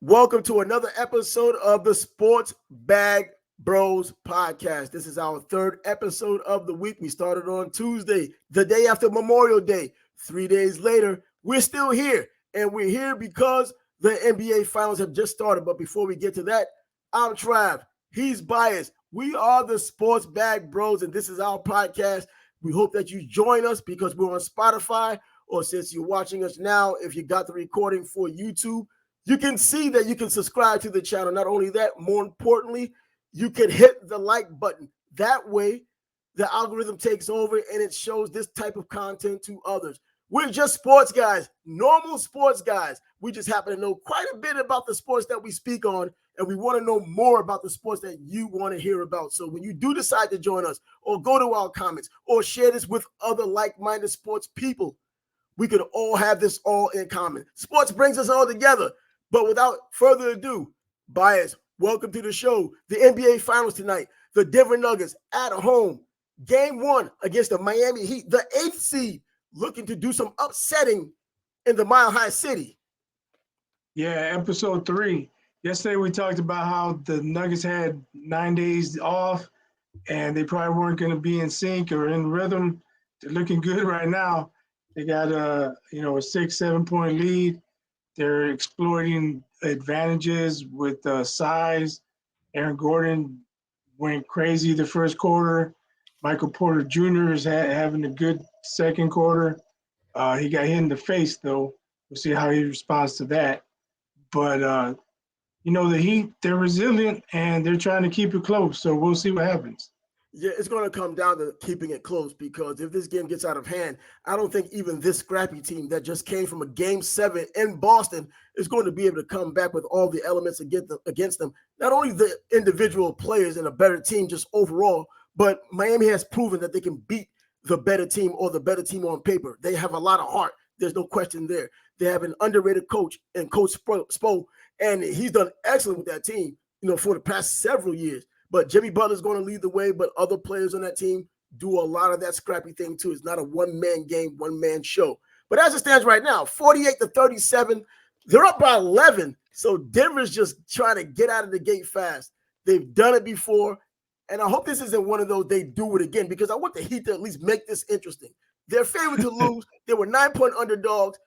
Welcome to another episode of the Sports Bag Bros podcast. This is our third episode of the week. We started on Tuesday, the day after Memorial Day. 3 days later, we're still here, and we're here because the NBA Finals have just started. But before we get to that, I'm Trav. He's Bias. We are the Sports Bag Bros, and this is our podcast. We hope that you join us because we're on Spotify, or since you're watching us now, if you got the recording for YouTube, you can see that you can subscribe to the channel. Not only that, more importantly, you can hit the like button. That way, the algorithm takes over and it shows this type of content to others. We're just sports guys, normal sports guys. We just happen to know quite a bit about the sports that we speak on, and we want to know more about the sports that you want to hear about. So when you do decide to join us or go to our comments or share this with other like-minded sports people, we could all have this all in common. Sports brings us all together. But without further ado, Bias, welcome to the show. The NBA Finals tonight. The Denver Nuggets at home. Game 1 against the Miami Heat, the 8th seed, looking to do some upsetting in the Mile High City. Yeah, episode 3. Yesterday we talked about how the Nuggets had 9 days off and they probably weren't going to be in sync or in rhythm. They're looking good right now. They got a 6-7 point lead. They're exploiting advantages with size. Aaron Gordon went crazy the first quarter. Michael Porter Jr. is having a good second quarter. He got hit in the face, though. We'll see how he responds to that. But, the Heat, they're resilient, and they're trying to keep it close. So we'll see what happens. Yeah, it's going to come down to keeping it close because if this game gets out of hand, I don't think even this scrappy team that just came from a Game 7 in Boston is going to be able to come back with all the elements against them. Not only the individual players and a better team just overall, but Miami has proven that they can beat the better team or the better team on paper. They have a lot of heart. There's no question there. They have an underrated coach and Coach Spo, and he's done excellent with that team, for the past several years. But Jimmy Butler's going to lead the way, but other players on that team do a lot of that scrappy thing too. It's not a one-man game, one-man show. But as it stands right now, 48-37, they're up by 11. So Denver's just trying to get out of the gate fast. They've done it before, and I hope this isn't one of those they do it again because I want the Heat to at least make this interesting. They're favored to lose. They were 9-point underdogs.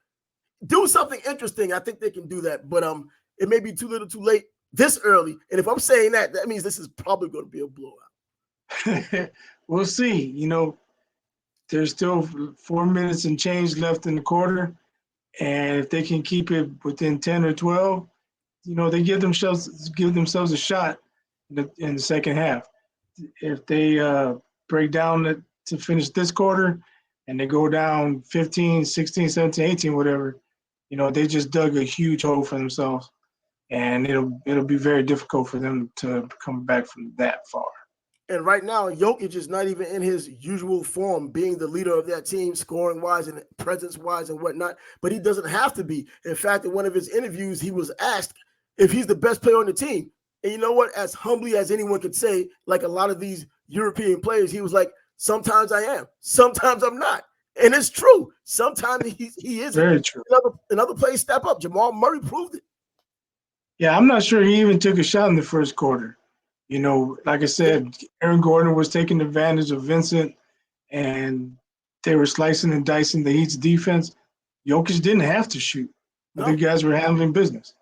Do something interesting. I think they can do that, but it may be too little too late this early. And if I'm saying that, that means this is probably going to be a blowout. We'll see. There's still 4 minutes and change left in the quarter. And if they can keep it within 10 or 12, they give themselves a shot in the second half. If they break down to finish this quarter and they go down 15, 16, 17, 18, whatever, they just dug a huge hole for themselves. And it'll be very difficult for them to come back from that far. And right now, Jokic is not even in his usual form, being the leader of that team, scoring-wise and presence-wise and whatnot. But he doesn't have to be. In fact, in one of his interviews, he was asked if he's the best player on the team. And you know what? As humbly as anyone could say, like a lot of these European players, he was like, sometimes I am, sometimes I'm not. And it's true. Sometimes he is. Very true. Another players step up. Jamal Murray proved it. Yeah, I'm not sure he even took a shot in the first quarter. Like I said, Aaron Gordon was taking advantage of Vincent, and they were slicing and dicing the Heat's defense. Jokic didn't have to shoot. No. The guys were handling business.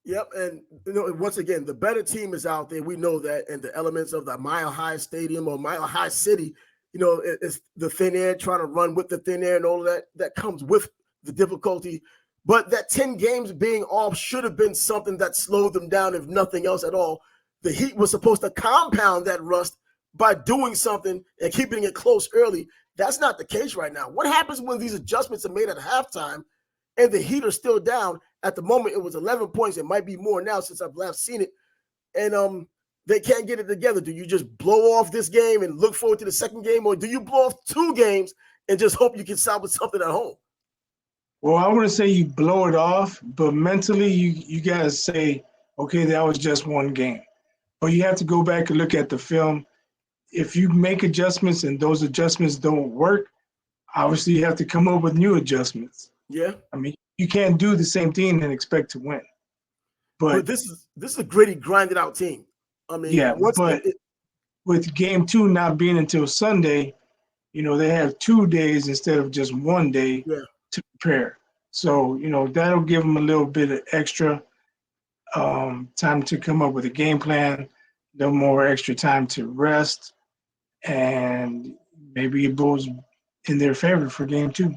Yep, and once again, the better team is out there. We know that, and the elements of the Mile High Stadium or Mile High City, it's the thin air, trying to run with the thin air and all of that comes with the difficulty. But that 10 games being off should have been something that slowed them down, if nothing else at all. The Heat was supposed to compound that rust by doing something and keeping it close early. That's not the case right now. What happens when these adjustments are made at halftime and the Heat are still down? At the moment, it was 11 points. It might be more now since I've last seen it. And they can't get it together. Do you just blow off this game and look forward to the second game, or do you blow off 2 games and just hope you can salvage something at home? Well, I wouldn't say you blow it off, but mentally you got to say, okay, that was just one game. But you have to go back and look at the film. If you make adjustments and those adjustments don't work, obviously you have to come up with new adjustments. Yeah. I mean, you can't do the same thing and expect to win. But this is a gritty, grinded out team. I mean, yeah, but with game 2 not being until Sunday, they have 2 days instead of just 1 day yeah. to prepare. So, that'll give them a little bit of extra time to come up with a game plan, a little more extra time to rest, and maybe it goes in their favor for game 2.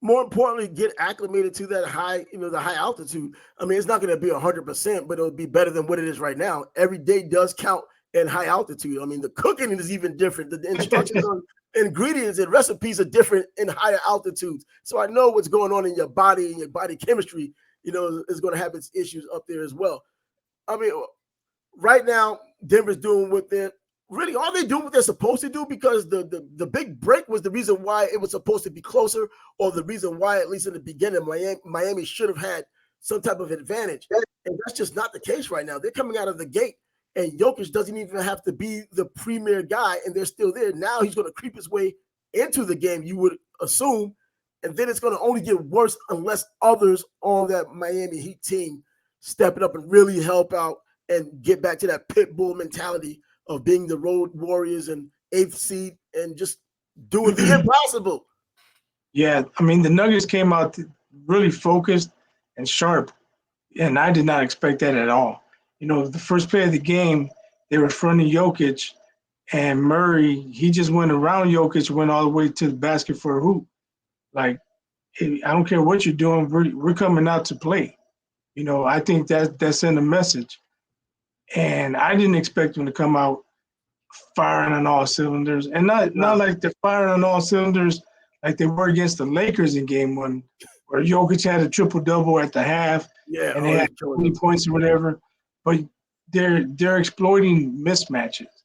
More importantly, get acclimated to that high, the high altitude. I mean, it's not going to be 100%, but it'll be better than what it is right now. Every day does count in high altitude. I mean, the cooking is even different. The instructions on ingredients and recipes are different in higher altitudes. So I know what's going on in your body and your body chemistry, is going to have its issues up there as well. I mean, right now, Denver's doing what are they doing what they're supposed to do? Because the big break was the reason why it was supposed to be closer, or the reason why, at least in the beginning, Miami should have had some type of advantage. And that's just not the case right now. They're coming out of the gate, and Jokic doesn't even have to be the premier guy, and they're still there. Now he's going to creep his way into the game, you would assume, and then it's going to only get worse unless others on that Miami Heat team step it up and really help out and get back to that pit bull mentality of being the road warriors and 8th seed and just doing the impossible. Yeah, I mean, the Nuggets came out really focused and sharp, and I did not expect that at all. The first play of the game, they were fronting Jokic, and Murray, he just went around Jokic, went all the way to the basket for a hoop. Like, hey, I don't care what you're doing, we're coming out to play. I think that sent a message. And I didn't expect them to come out firing on all cylinders, and not like they're firing on all cylinders like they were against the Lakers in game 1, where Jokic had a triple-double at the half, and they had 20 points or whatever. But they're exploiting mismatches,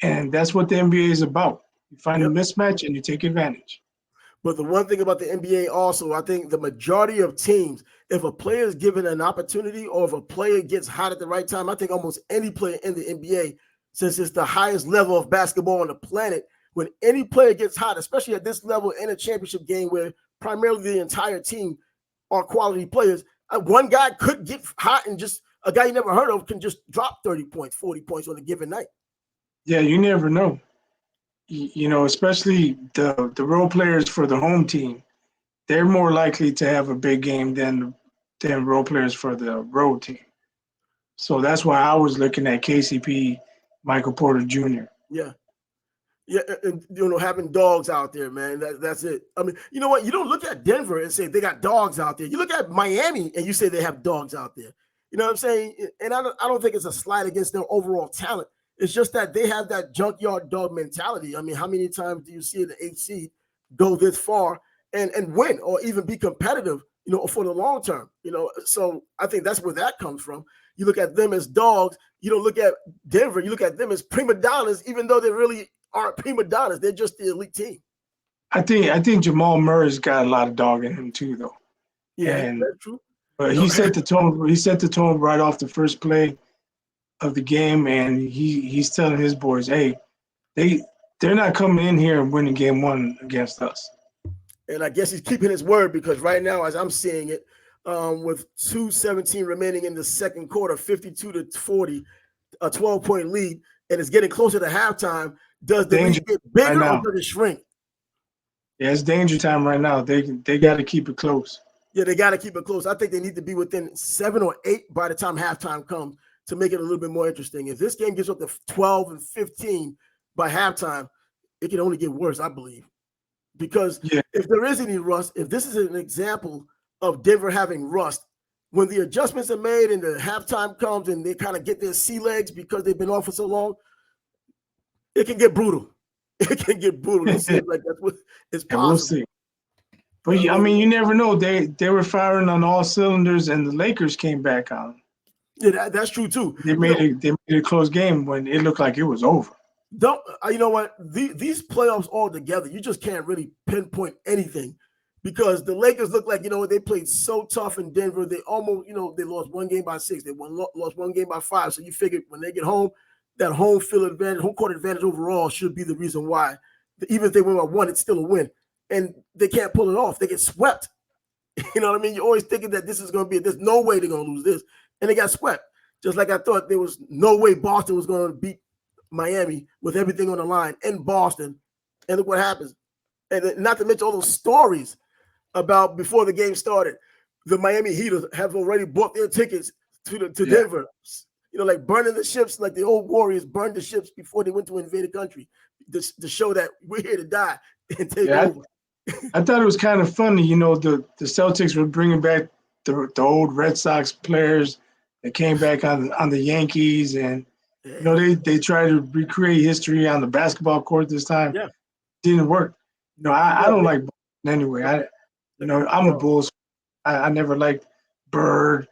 and that's what the NBA is about. You find a mismatch and you take advantage. But the one thing about the NBA also, I think the majority of teams, if a player is given an opportunity or if a player gets hot at the right time, I think almost any player in the NBA, since it's the highest level of basketball on the planet, when any player gets hot, especially at this level in a championship game where primarily the entire team are quality players, one guy could get hot and just a guy you never heard of can just drop 30 points, 40 points on a given night. Yeah, you never know. Especially the role players for the home team, they're more likely to have a big game than role players for the road team. So that's why I was looking at KCP, Michael Porter Jr. Yeah. Yeah, and having dogs out there, man. That's it. I mean, you know what? You don't look at Denver and say they got dogs out there. You look at Miami and you say they have dogs out there. You know what I'm saying? And I don't think it's a slight against their overall talent. It's just that they have that junkyard dog mentality. I mean, how many times do you see the 8th seed go this far and win or even be competitive, for the long term? So I think that's where that comes from. You look at them as dogs. You don't look at Denver. You look at them as prima donnas, even though they really aren't prima donnas. They're just the elite team. I think Jamal Murray's got a lot of dog in him too, though. Yeah, that's true. But he set the tone. He set the tone right off the first play of the game, and he's telling his boys, "Hey, they're not coming in here and winning game 1 against us." And I guess he's keeping his word, because right now, as I'm seeing it, with 2:17 remaining in the second quarter, 52-40, a 12-point lead, and it's getting closer to halftime. Does the lead get bigger or does it shrink? Yeah, it's danger time right now. They got to keep it close. Yeah, they got to keep it close. I think they need to be within 7 or 8 by the time halftime comes to make it a little bit more interesting. If this game gets up to 12 and 15 by halftime, it can only get worse, I believe. Because if there is any rust, if this is an example of Denver having rust, when the adjustments are made and the halftime comes and they kind of get their sea legs because they've been off for so long, it can get brutal. It can get brutal. It seems like that's what it's possible. We'll see. But I mean, you never know. They were firing on all cylinders, and the Lakers came back on. Yeah, that's true too. They made a close game when it looked like it was over. You know what? These playoffs all together, you just can't really pinpoint anything, because the Lakers look like, they played so tough in Denver. They almost, they lost 1 game by 6. They lost 1 game by 5. So you figured when they get home, that home field advantage, home court advantage overall should be the reason why. Even if they win by 1, it's still a win. And they can't pull it off. They get swept. You know what I mean? You're always thinking that this is going to be, there's no way they're going to lose this. and they got swept. Just like I thought there was no way Boston was going to beat Miami with everything on the line in Boston. And look what happens. And not to mention all those stories about before the game started. The Miami Heat have already bought their tickets to Denver. You know, like burning the ships, like the old Warriors burned the ships before they went to invade a country to show that we're here to die and take over. I thought it was kind of funny, you know, the Celtics were bringing back the old Red Sox players that came back on the Yankees, and you know they tried to recreate history on the basketball court this time. Yeah, didn't work. You know, I don't like Boston anyway. I'm a Bulls. I never liked Bird,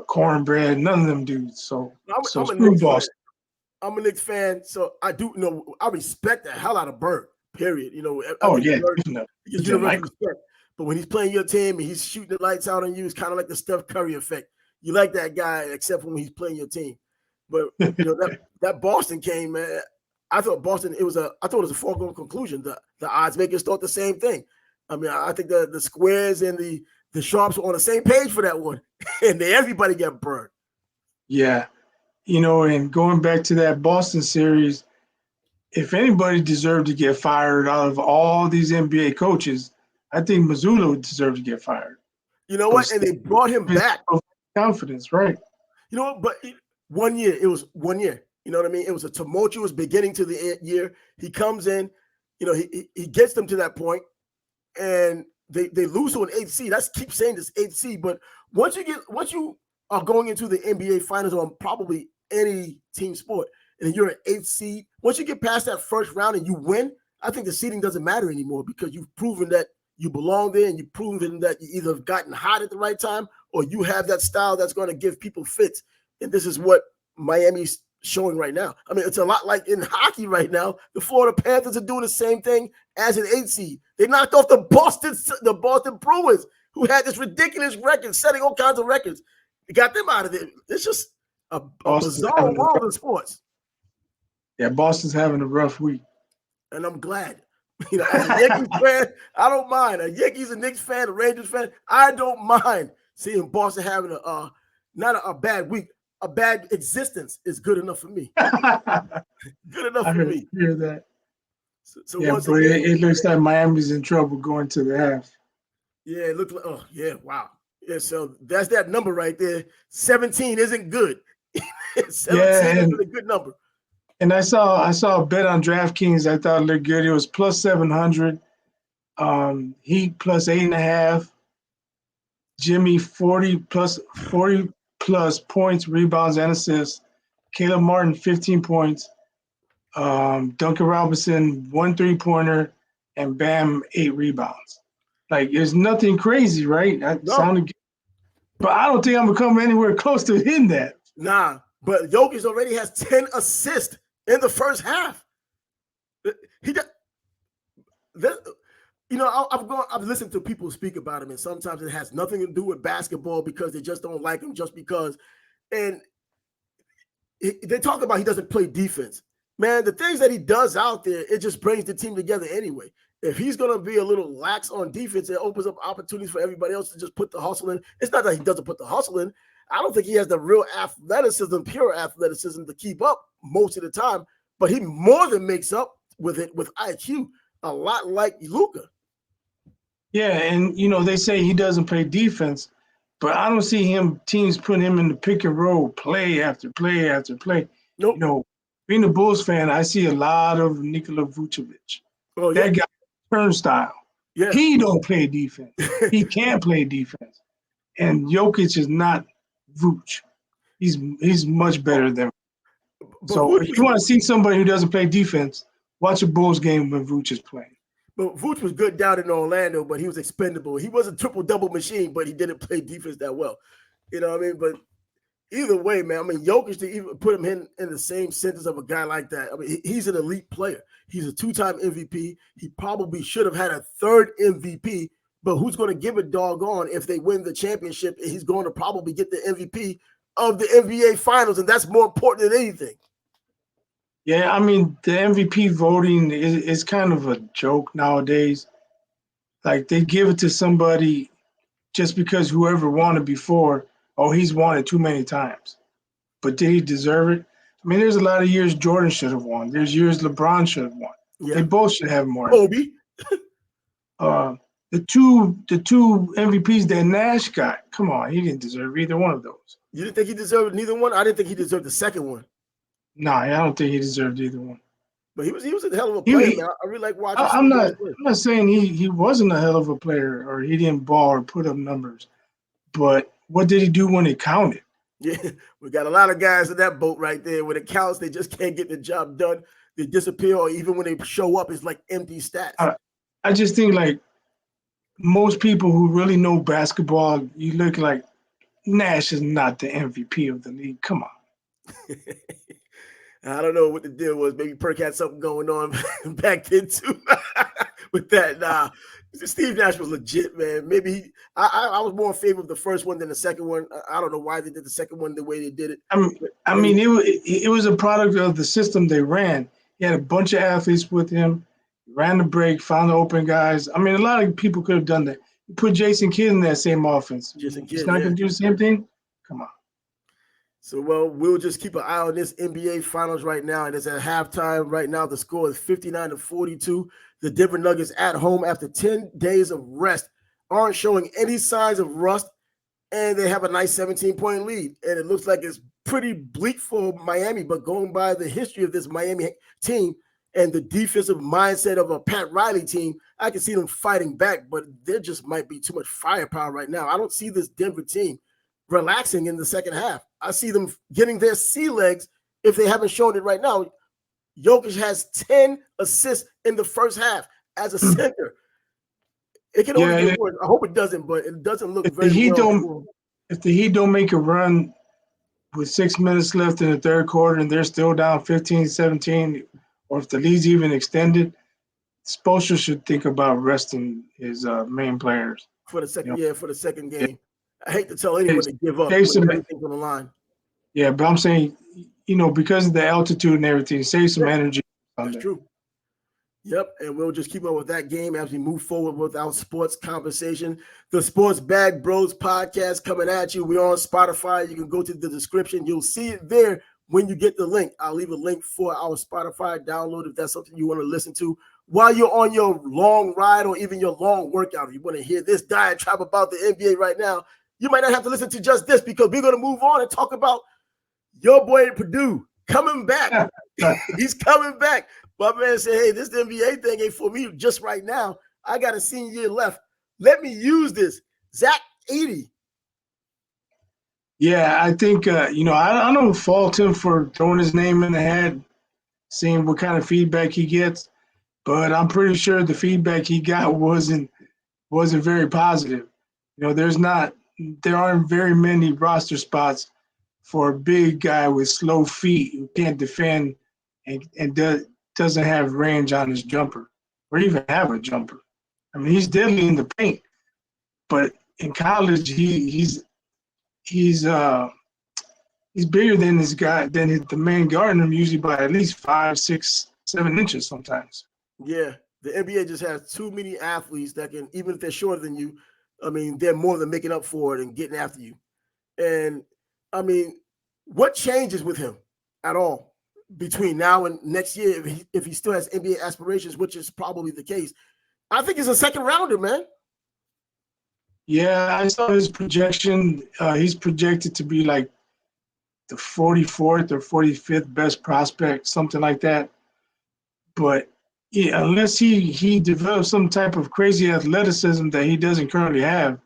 Cornbread, none of them dudes. So screw Boston. I'm a Knicks fan, so I do know I respect the hell out of Bird. Period. You know. Respect. But when he's playing your team and he's shooting the lights out on you, it's kind of like the Steph Curry effect. You like that guy, except when he's playing your team. But you know that Boston game, man. I thought it was a foregone conclusion. The odds makers thought the same thing. I mean, I think the Squares and the Sharps were on the same page for that one, and everybody got burned. Yeah, you know, and going back to that Boston series, if anybody deserved to get fired out of all these NBA coaches, I think Mazzulla deserved to get fired. You know what? And they brought him back. Confidence, right? You know, but 1 year. It was 1 year. You know what I mean? It was a tumultuous beginning to the year. He comes in, you know, he gets them to that point, and they lose to an 8th seed. I keep saying this 8th seed, but once you are going into the NBA Finals on probably any team sport, and you're an 8th seed, once you get past that first round and you win, I think the seeding doesn't matter anymore because you've proven that you belong there and you've proven that you either have gotten hot at the right time or you have that style that's going to give people fits. And this is what Miami's showing right now. I mean, it's a lot like in hockey right now. The Florida Panthers are doing the same thing as an 8th seed. They knocked off the Boston Bruins, who had this ridiculous record, setting all kinds of records. They got them out of there. It's just a bizarre world of sports. Yeah, Boston's having a rough week. And I'm glad. You know, as a Yankees fan, I don't mind. A Yankees and Knicks fan, a Rangers fan, I don't mind seeing Boston having not a bad week. A bad existence is good enough for me. Good enough for me. Hear that. So yeah, but it looks like Miami's in trouble going to the half. Yeah, it looked like, wow. Yeah, so that's that number right there. 17 isn't good. 17 isn't a good number. And I saw a bet on DraftKings I thought looked good. It was plus 700. Heat plus 8.5. Jimmy 40 plus points, rebounds, and assists. Caleb Martin 15 points. Duncan Robinson 1 3-pointer, and Bam 8 rebounds. Like there's nothing crazy, right? That sounded good. But I don't think I'm gonna come anywhere close to hitting that. Nah, but Jokic already has 10 assists in the first half. He got you know, I've listened to people speak about him, and sometimes it has nothing to do with basketball because they just don't like him just because. And they talk about he doesn't play defense. Man, the things that he does out there, it just brings the team together anyway. If he's going to be a little lax on defense, it opens up opportunities for everybody else to just put the hustle in. It's not that he doesn't put the hustle in. I don't think he has the real athleticism, pure athleticism to keep up most of the time, but he more than makes up with it with IQ, a lot like Luka. Yeah, and you know they say he doesn't play defense, but I don't see teams putting him in the pick and roll play after play after play. Nope. You know, being a Bulls fan, I see a lot of Nikola Vucevic. Oh, yeah. That guy, turnstile. Yeah. He don't play defense. He can't play defense. And Jokic is not Vuce. He's much better than. So if you want to see somebody who doesn't play defense, watch a Bulls game when Vuce is playing. But Vuce was good down in Orlando, but he was expendable. He was a triple-double machine, but he didn't play defense that well. You know what I mean? But either way, man, I mean, Jokic, to even put him in the same sentence of a guy like that, I mean, he's an elite player. He's a 2-time MVP. He probably should have had a 3rd MVP, but who's going to give a doggone if they win the championship? He's going to probably get the MVP of the NBA Finals, and that's more important than anything. Yeah, I mean, the MVP voting is kind of a joke nowadays. Like, they give it to somebody just because whoever won it before, oh, he's won it too many times. But did he deserve it? I mean, there's a lot of years Jordan should have won. There's years LeBron should have won. They Yeah. both should have more. Kobe. The two MVPs that Nash got, come on, he didn't deserve either one of those. You didn't think he deserved neither one? I didn't think he deserved the second one. Nah, I don't think he deserved either one. But he was a hell of a player, man. I really like watching. I'm not saying he wasn't a hell of a player or he didn't ball or put up numbers, but what did he do when it counted? Yeah, we got a lot of guys in that boat right there. When it counts, they just can't get the job done. They disappear, or even when they show up, it's like empty stats. I just think like most people who really know basketball, you look like Nash is not the MVP of the league. Come on. I don't know what the deal was. Maybe Perk had something going on back then too with that. Nah, Steve Nash was legit, man. Maybe I was more in favor of the first one than the second one. I don't know why they did the second one the way they did it. I mean, it was a product of the system they ran. He had a bunch of athletes with him. Ran the break, found the open guys. I mean, a lot of people could have done that. You put Jason Kidd in that same offense. He's not going to do the same thing? Come on. So, well, we'll just keep an eye on this NBA Finals right now. And it's at halftime right now. The score is 59-42. The Denver Nuggets at home after 10 days of rest aren't showing any signs of rust, and they have a nice 17-point lead. And it looks like it's pretty bleak for Miami, but going by the history of this Miami team and the defensive mindset of a Pat Riley team, I can see them fighting back, but there just might be too much firepower right now. I don't see this Denver team relaxing in the second half. I see them getting their sea legs if they haven't shown it right now. Jokic has 10 assists in the first half as a center. It can only get worse. I hope it doesn't, but it doesn't look very well. If the Heat don't make a run with 6 minutes left in the third quarter and they're still down 15-17, or if the lead's even extended, Spoelstra should think about resting his main players. For the second, for the second game. I hate to tell anyone to give up. Everything's on the line. Yeah, but I'm saying, because of the altitude and everything, save some energy. That's true. Yep, and we'll just keep up with that game as we move forward with our sports conversation. The Sports Bag Bros podcast coming at you. We're on Spotify. You can go to the description. You'll see it there when you get the link. I'll leave a link for our Spotify download if that's something you want to listen to while you're on your long ride or even your long workout. If you want to hear this diatribe about the NBA right now, you might not have to listen to just this, because we're going to move on and talk about your boy Purdue coming back. He's coming back. My man said, hey, this NBA thing ain't for me just right now. I got a senior year left. Let me use this. Zach Edey. Yeah, I think, I don't fault him for throwing his name in the hat, seeing what kind of feedback he gets, but I'm pretty sure the feedback he got wasn't very positive. There aren't very many roster spots for a big guy with slow feet who can't defend and doesn't have range on his jumper or even have a jumper. I mean, he's deadly in the paint, but in college he's bigger than the man guarding him, usually by at least 5, 6, 7 inches sometimes. Yeah, the NBA just has too many athletes that can, even if they're shorter than you, I mean, they're more than making up for it and getting after you. And, I mean, what changes with him at all between now and next year if he still has NBA aspirations, which is probably the case? I think he's a second rounder, man. Yeah, I saw his projection. He's projected to be like the 44th or 45th best prospect, something like that. But yeah, unless he develops some type of crazy athleticism that he doesn't currently have,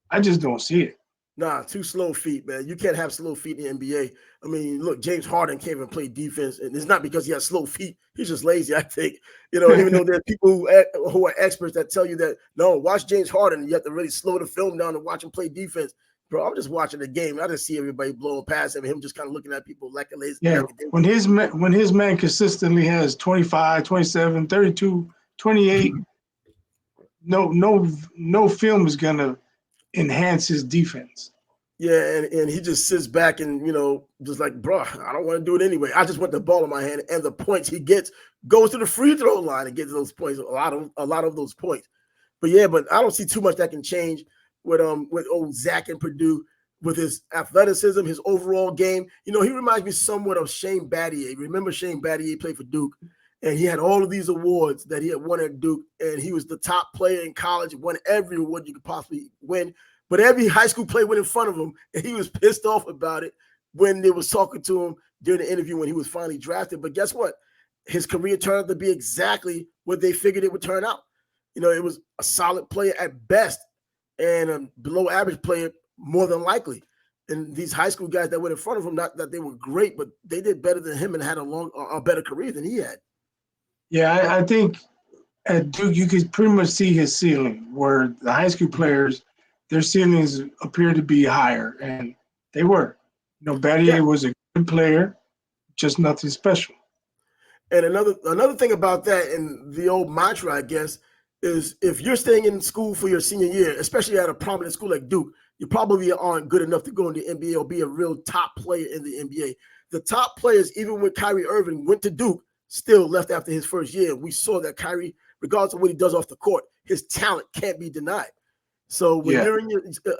I just don't see it. Nah, too slow feet, man. You can't have slow feet in the NBA. I mean, look, James Harden can't even play defense, and it's not because he has slow feet. He's just lazy, I think. Even though there are people who are experts that tell you that, no, watch James Harden. You have to really slow the film down and watch him play defense. Bro, I'm just watching the game. I just see everybody blowing past him just kind of looking at people like a lazy. Yeah, when his man consistently has 25, 27, 32, 28, no film is going to enhance his defense. Yeah, and he just sits back and, just like, bro, I don't want to do it anyway. I just want the ball in my hand, and the points he gets goes to the free throw line and gets those points, a lot of those points. But I don't see too much that can change with old Zach and Purdue. with his athleticism, his overall game. He reminds me somewhat of Shane Battier. Remember Shane Battier played for Duke, and he had all of these awards that he had won at Duke, and he was the top player in college, won every award you could possibly win. But every high school player went in front of him, and he was pissed off about it when they was talking to him during the interview when he was finally drafted. But guess what? His career turned out to be exactly what they figured it would turn out. It was a solid player at best and a below average player more than likely. And these high school guys that went in front of him, not that they were great, but they did better than him and had a better career than he had. Yeah, I think at Duke you could pretty much see his ceiling, where the high school players, their ceilings appear to be higher, and they were. Battier was a good player, just nothing special. And another thing about that, and the old mantra, I guess, is if you're staying in school for your senior year, especially at a prominent school like Duke, you probably aren't good enough to go in the NBA or be a real top player in the NBA. The top players, even when Kyrie Irving went to Duke, still left after his first year. We saw that Kyrie, regardless of what he does off the court, his talent can't be denied. So when you're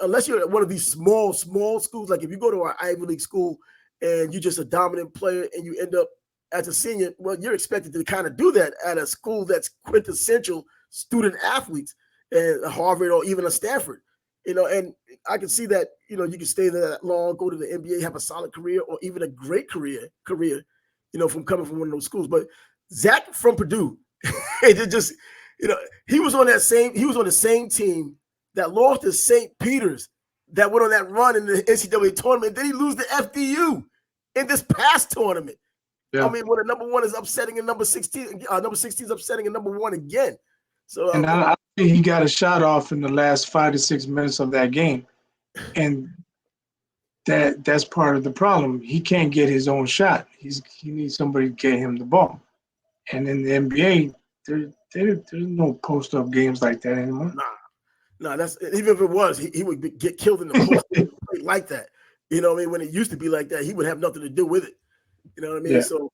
unless you're at one of these small schools, like if you go to an Ivy League school and you're just a dominant player and you end up as a senior, well, you're expected to kind of do that at a school that's quintessential student athletes, and Harvard or even a Stanford. And I can see that, you can stay there that long, go to the NBA, have a solid career, or even a great career, from coming from one of those schools. But Zach from Purdue, it just, he was on the same team that lost to St. Peter's, that went on that run in the NCAA tournament. Then he lose to FDU in this past tournament. Yeah. I mean, when the number one is upsetting and number 16 is upsetting and number one again. So, and I think he got a shot off in the last 5 to 6 minutes of that game, and that's part of the problem. He can't get his own shot. He needs somebody to get him the ball. And in the NBA, there's no post-up games like that anymore. Nah, that's even if it was, he would get killed in the post like that. When it used to be like that, he would have nothing to do with it. You know what I mean? Yeah. So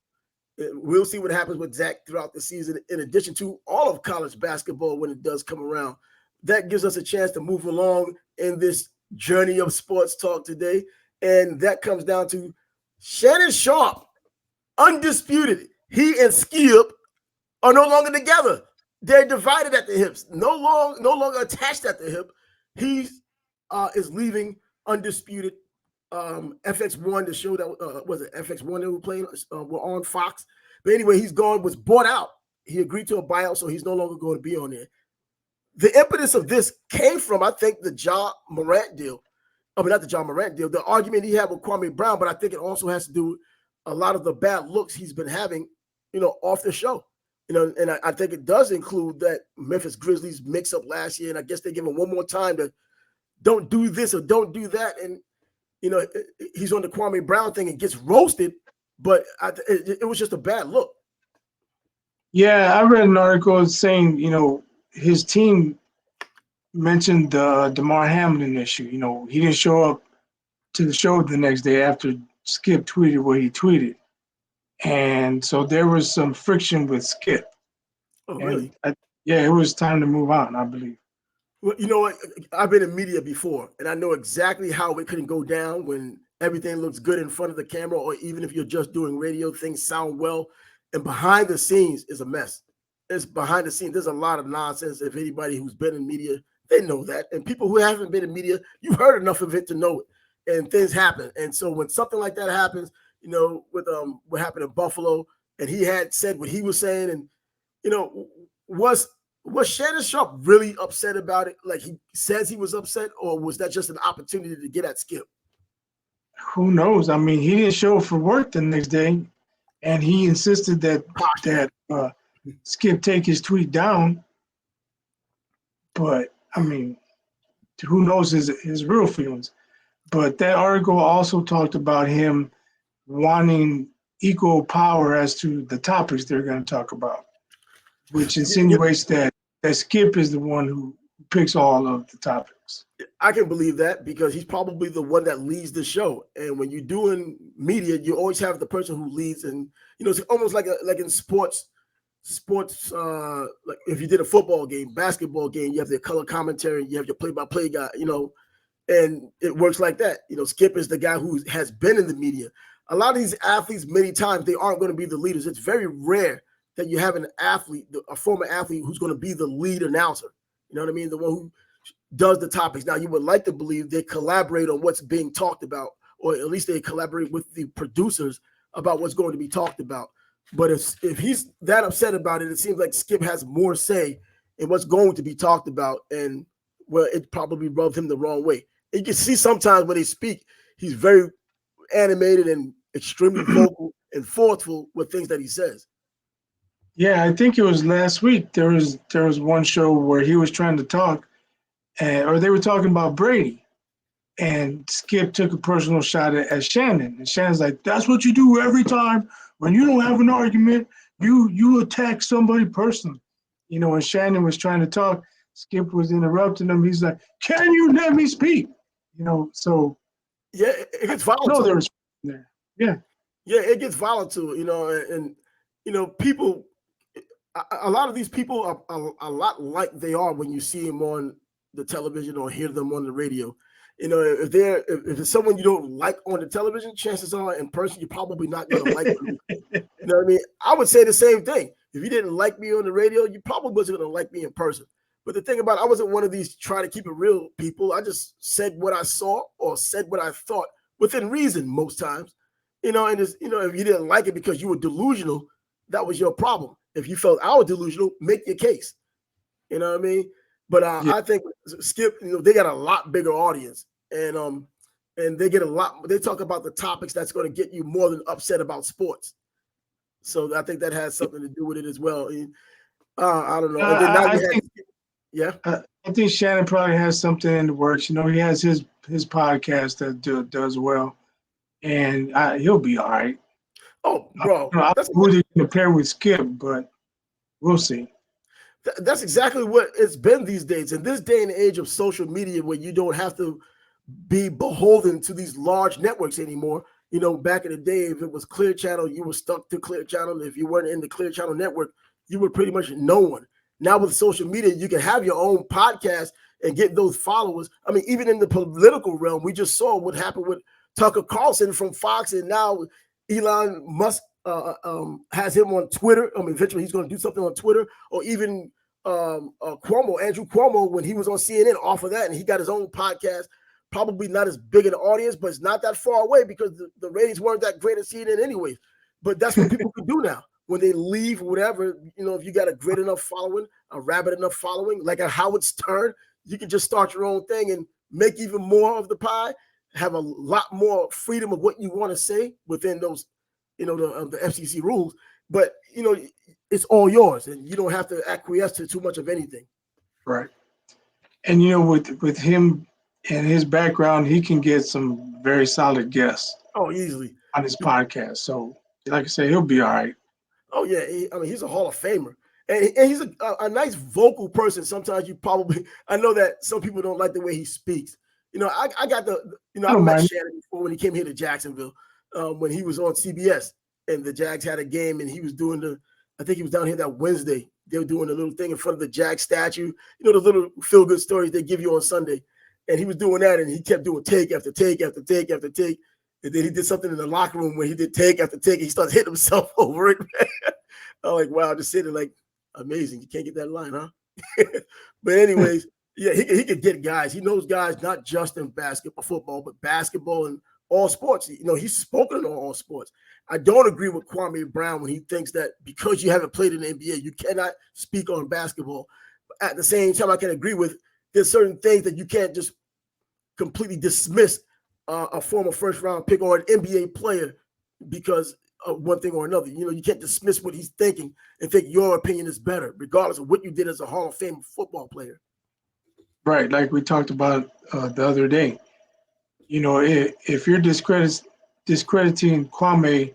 we'll see what happens with Zach throughout the season, in addition to all of college basketball when it does come around. That gives us a chance to move along in this journey of sports talk today. And that comes down to Shannon Sharpe, Undisputed. He and Skip are no longer together. They're divided at the hips, no longer attached at the hip. He is leaving Undisputed. FX1, the show that was it FX1 that were playing, were on Fox. But anyway, he's gone, was bought out. He agreed to a buyout, so he's no longer going to be on there. The impetus of this came from, I think, the Ja Morant deal. I mean, not the Ja Morant deal, the argument he had with Kwame Brown, but I think it also has to do with a lot of the bad looks he's been having, off the show. And I think it does include that Memphis Grizzlies mix-up last year, and I guess they give him one more time to don't do this or don't do that. And he's on the Kwame Brown thing and gets roasted, but it was just a bad look. Yeah, I read an article saying, his team mentioned the DeMar Hamlin issue. He didn't show up to the show the next day after Skip tweeted what he tweeted. And so there was some friction with Skip. Oh, really? It was time to move on, I believe. Well, you know what? I've been in media before, and I know exactly how it couldn't go down when everything looks good in front of the camera, or even if you're just doing radio, things sound well. And behind the scenes is a mess. It's behind the scenes. There's a lot of nonsense. If anybody who's been in media, they know that. And people who haven't been in media, you've heard enough of it to know it. And things happen. And so when something like that happens, with what happened in Buffalo, and he had said what he was saying, and was Shannon Sharpe really upset about it? Like he says he was upset, or was that just an opportunity to get at Skip? Who knows? I mean, he didn't show up for work the next day, and he insisted that Skip take his tweet down. But I mean, who knows his real feelings? But that article also talked about him wanting equal power as to the topics they're going to talk about, which insinuates that Skip is the one who picks all of the topics. I can believe that because he's probably the one that leads the show. And when you're doing media, you always have the person who leads. And, it's almost like in sports, like if you did a football game, basketball game, you have the color commentary, you have your play-by-play guy, And it works like that. Skip is the guy who has been in the media. A lot of these athletes, many times, they aren't going to be the leaders. It's very rare that you have an athlete, a former athlete, who's going to be the lead announcer. You know what I mean? The one who does the topics. Now, you would like to believe they collaborate on what's being talked about, or at least they collaborate with the producers about what's going to be talked about. But if he's that upset about it, it seems like Skip has more say in what's going to be talked about, and well, it probably rubbed him the wrong way. You can see sometimes when they speak, he's very animated and extremely vocal and forceful with things that he says. Yeah, I think it was last week. There was one show where he was trying to talk, or they were talking about Brady, and Skip took a personal shot at Shannon, and Shannon's like, "That's what you do every time when you don't have an argument. You attack somebody personally." And Shannon was trying to talk. Skip was interrupting him. He's like, "Can you let me speak?" So yeah, it gets violent. No, there's there. Yeah, it gets violent too. And people. A lot of these people are a lot like they are when you see them on the television or hear them on the radio. If it's someone you don't like on the television, chances are in person you're probably not going to like them. You know what I mean? I would say the same thing. If you didn't like me on the radio, you probably wasn't going to like me in person. But the thing about it, I wasn't one of these try to keep it real people. I just said what I saw or said what I thought within reason most times. And if you didn't like it because you were delusional, that was your problem. If you felt I was delusional, make your case. You know what I mean? But I think Skip, they got a lot bigger audience, and they get a lot. They talk about the topics that's going to get you more than upset about sports. So I think that has something to do with it as well. I don't know. And then I think Shannon probably has something in the works. He has his podcast that does well, and he'll be all right. Oh, bro, I wouldn't compare with Skip, but we'll see. That's exactly what it's been these days. In this day and age of social media, where you don't have to be beholden to these large networks anymore. Back in the day, if it was Clear Channel, you were stuck to Clear Channel. If you weren't in the Clear Channel network, you were pretty much no one. Now with social media, you can have your own podcast and get those followers. I mean, even in the political realm, we just saw what happened with Tucker Carlson from Fox, and now Elon Musk has him on Twitter. I mean, eventually he's going to do something on Twitter, or even Andrew Cuomo, when he was on CNN off of that, and he got his own podcast. Probably not as big an audience, but it's not that far away because the ratings weren't that great at CNN anyway. But that's what people can do now. When they leave, whatever, if you got a great enough following, a rabid enough following, like a Howard Stern, you can just start your own thing and make even more of the pie, have a lot more freedom of what you want to say within those, the FCC rules. But, it's all yours, and you don't have to acquiesce to too much of anything. Right. And, with him and his background, he can get some very solid guests. Oh, easily. On his podcast. So, like I say, he'll be all right. Oh, yeah. He's a Hall of Famer. And he's a nice vocal person. Sometimes I know that some people don't like the way he speaks. I got I met Shannon before when he came here to Jacksonville, when he was on CBS, and the Jags had a game, and he was doing I think he was down here that Wednesday. They were doing a little thing in front of the Jag statue, the little feel-good stories they give you on Sunday. And he was doing that, and he kept doing take after take after take after take. And then he did something in the locker room where he did take after take. And he started hitting himself over it. I'm like, wow, just sitting like, amazing. You can't get that line, huh? But anyways, yeah, he could get guys. He knows guys not just in basketball, football, but basketball and all sports. He's spoken on all sports. I don't agree with Kwame Brown when he thinks that because you haven't played in the NBA, you cannot speak on basketball. But at the same time, I can agree with there's certain things that you can't just completely dismiss a former first-round pick or an NBA player because of one thing or another. You can't dismiss what he's thinking and think your opinion is better, regardless of what you did as a Hall of Fame football player. Right, like we talked about the other day. If you're discrediting Kwame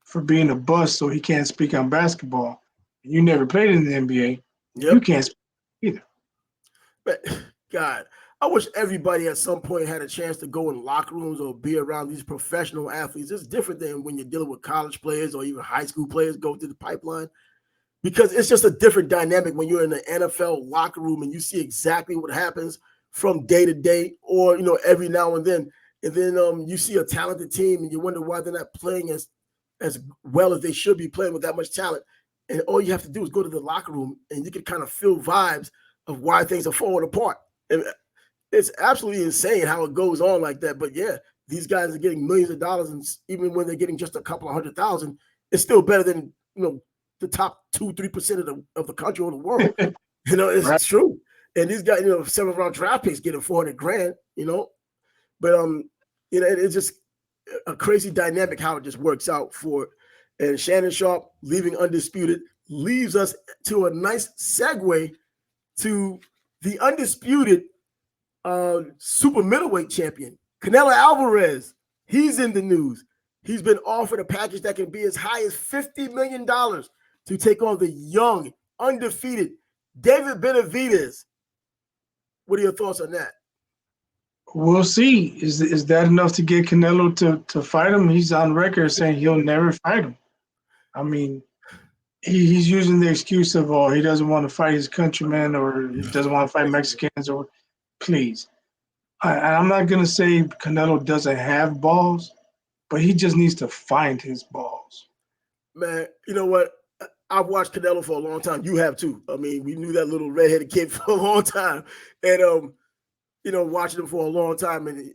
for being a bust so he can't speak on basketball, and you never played in the NBA, you can't speak either. But, God, I wish everybody at some point had a chance to go in locker rooms or be around these professional athletes. It's different than when you're dealing with college players or even high school players go through the pipeline, because it's just a different dynamic when you're in the NFL locker room and you see exactly what happens from day to day, or every now and then. And then you see a talented team, and you wonder why they're not playing as well as they should be playing with that much talent. And all you have to do is go to the locker room, and you can kind of feel vibes of why things are falling apart. And it's absolutely insane how it goes on like that. But yeah, these guys are getting millions of dollars, and even when they're getting just a couple of 100,000, it's still better than the top 2-3% of the country or the world. It's Right. true. And these guys, 7th-round draft picks getting $400,000. But it's just a crazy dynamic how it just works out for. And Shannon Sharpe leaving Undisputed leaves us to a nice segue to the Undisputed super middleweight champion, Canelo Alvarez. He's in the news. He's been offered a package that can be as high as $50 million to take on the young, undefeated David Benavidez. What are your thoughts on that? We'll see. Is that enough to get Canelo to fight him? He's on record saying he'll never fight him. I mean, he's using the excuse of, he doesn't want to fight his countrymen, or he doesn't want to fight Mexicans, or please. I'm not going to say Canelo doesn't have balls, but he just needs to find his balls. Man, you know what? I've watched Canelo for a long time. You have too. I mean, we knew that little redheaded kid for a long time. And, watching him for a long time. And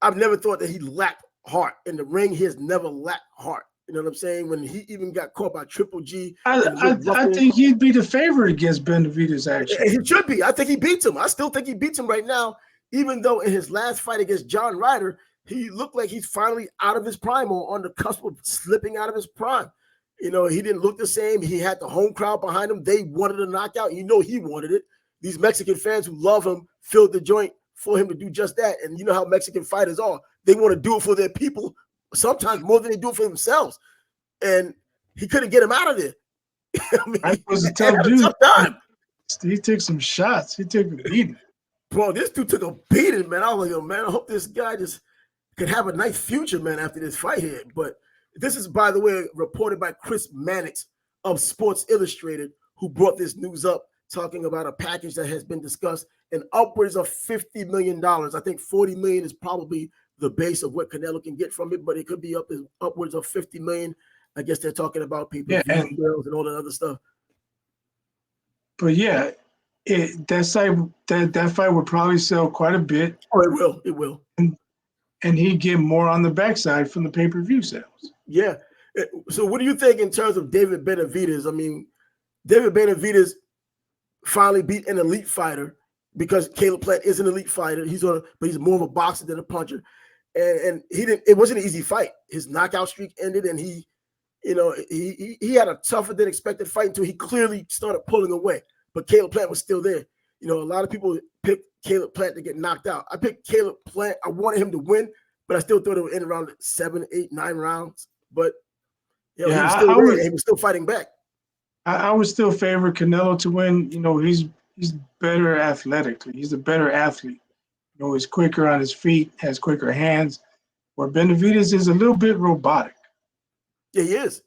I've never thought that he lacked heart. In the ring, he has never lacked heart. You know what I'm saying? When he even got caught by Triple G. I think he'd be the favorite against Benavidez, actually. He should be. I think he beats him. I still think he beats him right now, even though in his last fight against John Ryder, he looked like he's finally out of his prime, or on the cusp of slipping out of his prime. He didn't look the same. He had the home crowd behind him. They wanted a knockout. He wanted it. These Mexican fans who love him filled the joint for him to do just that. And you know how Mexican fighters are. They want to do it for their people, sometimes more than they do it for themselves. And he couldn't get him out of there. That was a tough dude. He took some shots. He took a beating. Bro, this dude took a beating, man. I was like, man, I hope this guy just could have a nice future, man, after this fight here. But this is, by the way, reported by Chris Mannix of Sports Illustrated, who brought this news up, talking about a package that has been discussed in upwards of $50 million. I think $40 million is probably the base of what Canelo can get from it, but it could be upwards of $50 million. I guess they're talking about people, and all that other stuff. But yeah, that fight would probably sell quite a bit. Oh, it will. It will. And he'd get more on the backside from the pay-per-view sales. Yeah. So what do you think in terms of David Benavidez? I mean, David Benavidez finally beat an elite fighter, because Caleb Plant is an elite fighter. But he's more of a boxer than a puncher. And it wasn't an easy fight. His knockout streak ended, and he had a tougher than expected fight until he clearly started pulling away. But Caleb Plant was still there. A lot of people picked Caleb Plant to get knocked out. I picked Caleb Plant. I wanted him to win, but I still thought it would end around 7, 8, 9 rounds. But he was still there, and he was still fighting back. I would still favor Canelo to win. He's better athletically. He's a better athlete. He's quicker on his feet, has quicker hands. Where Benavidez is a little bit robotic. Yeah, he is.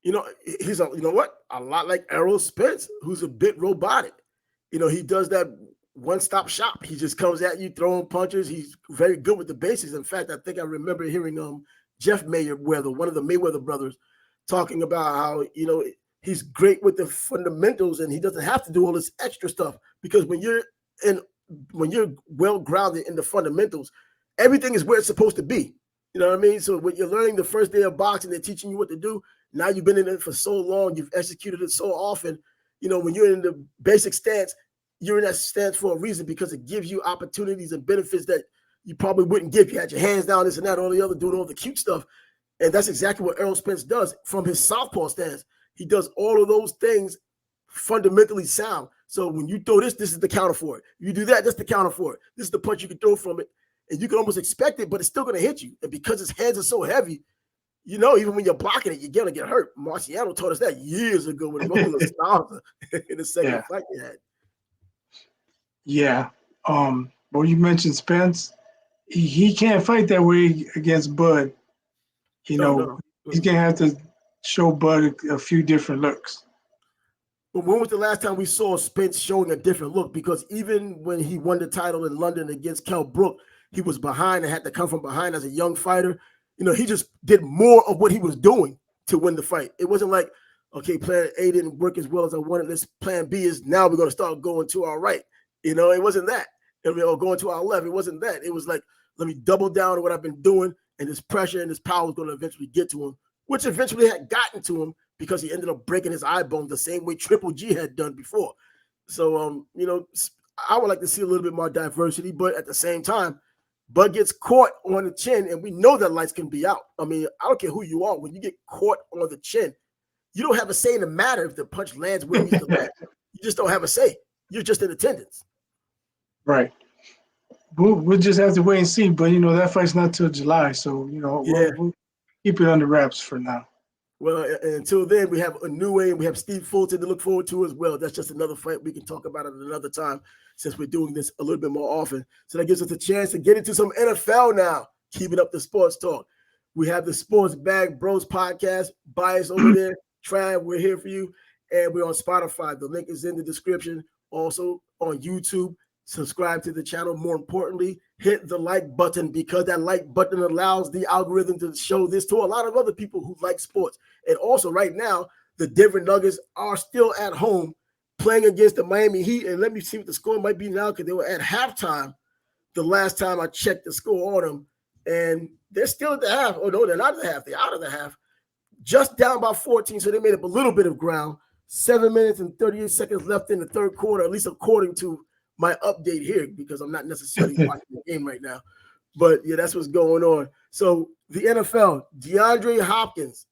He's a lot like Errol Spence, who's a bit robotic. He does that one-stop shop. He just comes at you throwing punches. He's very good with the basics. In fact, I think I remember hearing Jeff Mayweather, one of the Mayweather brothers, talking about how he's great with the fundamentals, and he doesn't have to do all this extra stuff, because when you're well grounded in the fundamentals, everything is where it's supposed to be. You know what I mean? So when you're learning the first day of boxing, they're teaching you what to do. Now you've been in it for so long, you've executed it so often. When you're in the basic stance, you're in that stance for a reason, because it gives you opportunities and benefits that you probably wouldn't get if you had your hands down, this and that, all the other, doing all the cute stuff. And that's exactly what Errol Spence does from his southpaw stance. He does all of those things fundamentally sound. So when you throw this is the counter for it. You do that, that's the counter for it. This is the punch you can throw from it. And you can almost expect it, but it's still going to hit you. And because his hands are so heavy, even when you're blocking it, you're going to get hurt. Marciano taught us that years ago with Lola Stars in the second fight they had. Yeah. Well, you mentioned Spence. He can't fight that way against Bud. No. He's going to have to show Bud a few different looks. But when was the last time we saw Spence showing a different look? Because even when he won the title in London against Kell Brook, he was behind and had to come from behind as a young fighter. He just did more of what he was doing to win the fight. It wasn't like, okay, plan A didn't work as well as I wanted. This plan B is now we're going to start going to our right. It wasn't that. Or going to our left. It wasn't that. It was like, let me double down on what I've been doing, and this pressure and this power was going to eventually get to him, which eventually had gotten to him because he ended up breaking his eye bone the same way Triple G had done before. So, I would like to see a little bit more diversity, but at the same time, Bud gets caught on the chin, and we know that lights can be out. I mean, I don't care who you are. When you get caught on the chin, you don't have a say in the matter if the punch lands where it needs to land. You just don't have a say. You're just in attendance. Right. We'll just have to wait and see. But, that fight's not till July. So, we'll keep it under wraps for now. Well, until then, we have Inoue and we have Steve Fulton to look forward to as well. That's just another fight we can talk about at another time since we're doing this a little bit more often. So that gives us a chance to get into some NFL now, keeping up the sports talk. We have the Sports Bag Bros podcast, Bias over there. Trav, we're here for you. And we're on Spotify. The link is in the description. Also on YouTube. Subscribe to the channel. More importantly, hit the like button because that like button allows the algorithm to show this to a lot of other people who like sports. And also right now, the Denver Nuggets are still at home playing against the Miami Heat. And let me see what the score might be now because they were at halftime the last time I checked the score on them. And they're still at the half. Oh, no, they're not at the half. They're out of the half. Just down by 14, so they made up a little bit of ground. 7 minutes and 38 seconds left in the third quarter, at least according to my update here, because I'm not necessarily watching the game right now. But, yeah, that's what's going on. So, the NFL, DeAndre Hopkins,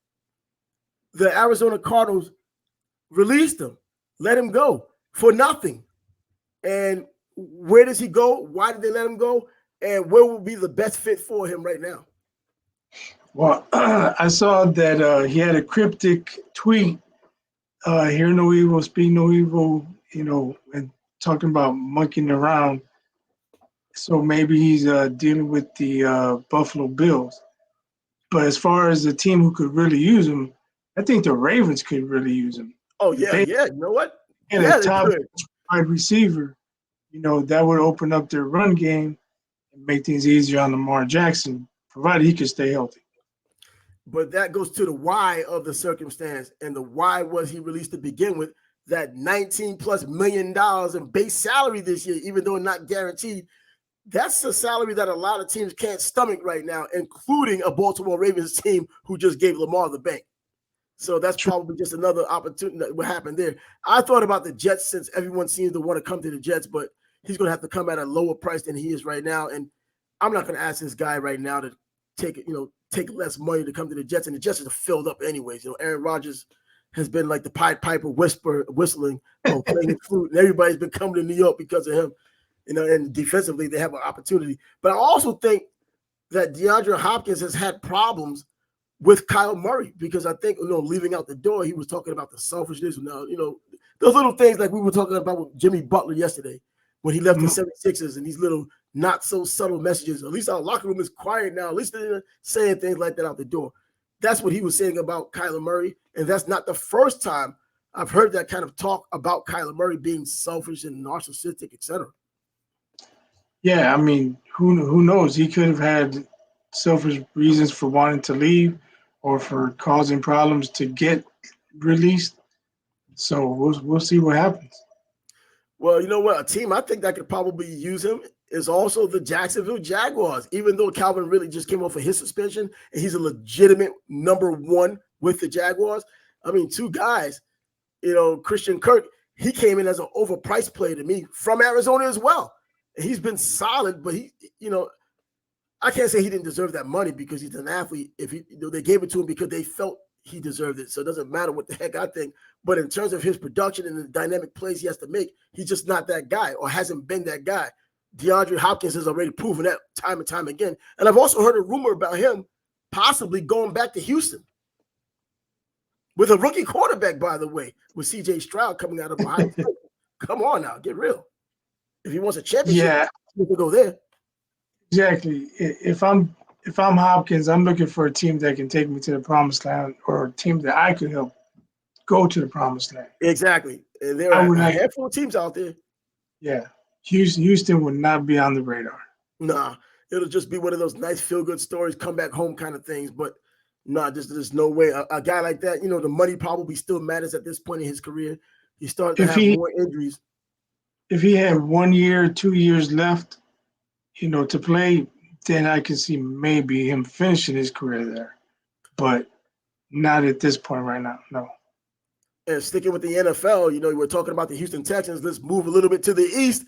the Arizona Cardinals released him, let him go for nothing. And where does he go? Why did they let him go? And where will be the best fit for him right now? Well, I saw that he had a cryptic tweet, hear no evil, speak no evil, and talking about monkeying around. So maybe he's dealing with the Buffalo Bills. But as far as the team who could really use him, I think the Ravens could really use him. Oh, yeah. You know what? And a top wide receiver, that would open up their run game and make things easier on Lamar Jackson, provided he could stay healthy. But that goes to the why of the circumstance. And the why was he released to begin with that $19+ million in base salary this year, even though not guaranteed. That's a salary that a lot of teams can't stomach right now, including a Baltimore Ravens team who just gave Lamar the bank. So that's probably just another opportunity that what happened there. I thought about the Jets since everyone seems to want to come to the Jets, but he's going to have to come at a lower price than he is right now. And I'm not going to ask this guy right now to take less money to come to the Jets. And the Jets are filled up anyways. Aaron Rodgers has been like the Pied Piper whistling, playing his flute, and everybody's been coming to New York because of him. And defensively they have an opportunity. But I also think that DeAndre Hopkins has had problems with Kyle Murray because I think, leaving out the door, he was talking about the selfishness. Now, those little things like we were talking about with Jimmy Butler yesterday when he left the 76ers and these little not so subtle messages. At least our locker room is quiet now. At least they're saying things like that out the door. That's what he was saying about Kyler Murray. And that's not the first time I've heard that kind of talk about Kyler Murray being selfish and narcissistic, etc. Yeah, I mean, who knows? He could have had selfish reasons for wanting to leave or for causing problems to get released. So we'll see what happens. Well, you know what? A team I think that could probably use him is also the Jacksonville Jaguars, even though Calvin really just came off of his suspension and he's a legitimate number one with the Jaguars. I mean, two guys, Christian Kirk, he came in as an overpriced player to me from Arizona as well. And he's been solid, but I can't say he didn't deserve that money because he's an athlete. If they gave it to him because they felt he deserved it. So it doesn't matter what the heck I think. But in terms of his production and the dynamic plays he has to make, he's just not that guy or hasn't been that guy. DeAndre Hopkins has already proven that time and time again. And I've also heard a rumor about him possibly going back to Houston with a rookie quarterback, by the way, with C.J. Stroud coming out of Ohio State. Come on now, get real. If he wants a championship, he can go there. Exactly. If I'm Hopkins, I'm looking for a team that can take me to the promised land or a team that I could help go to the promised land. Exactly. And there are a handful of teams out there. Yeah. Houston would not be on the radar. Nah, it'll just be one of those nice feel-good stories, come back home kind of things. But nah, there's no way. A guy like that, the money probably still matters at this point in his career. He started to have more injuries. If he had 1 year, 2 years left, to play, then I can see maybe him finishing his career there. But not at this point right now, no. And sticking with the NFL, we're talking about the Houston Texans. Let's move a little bit to the East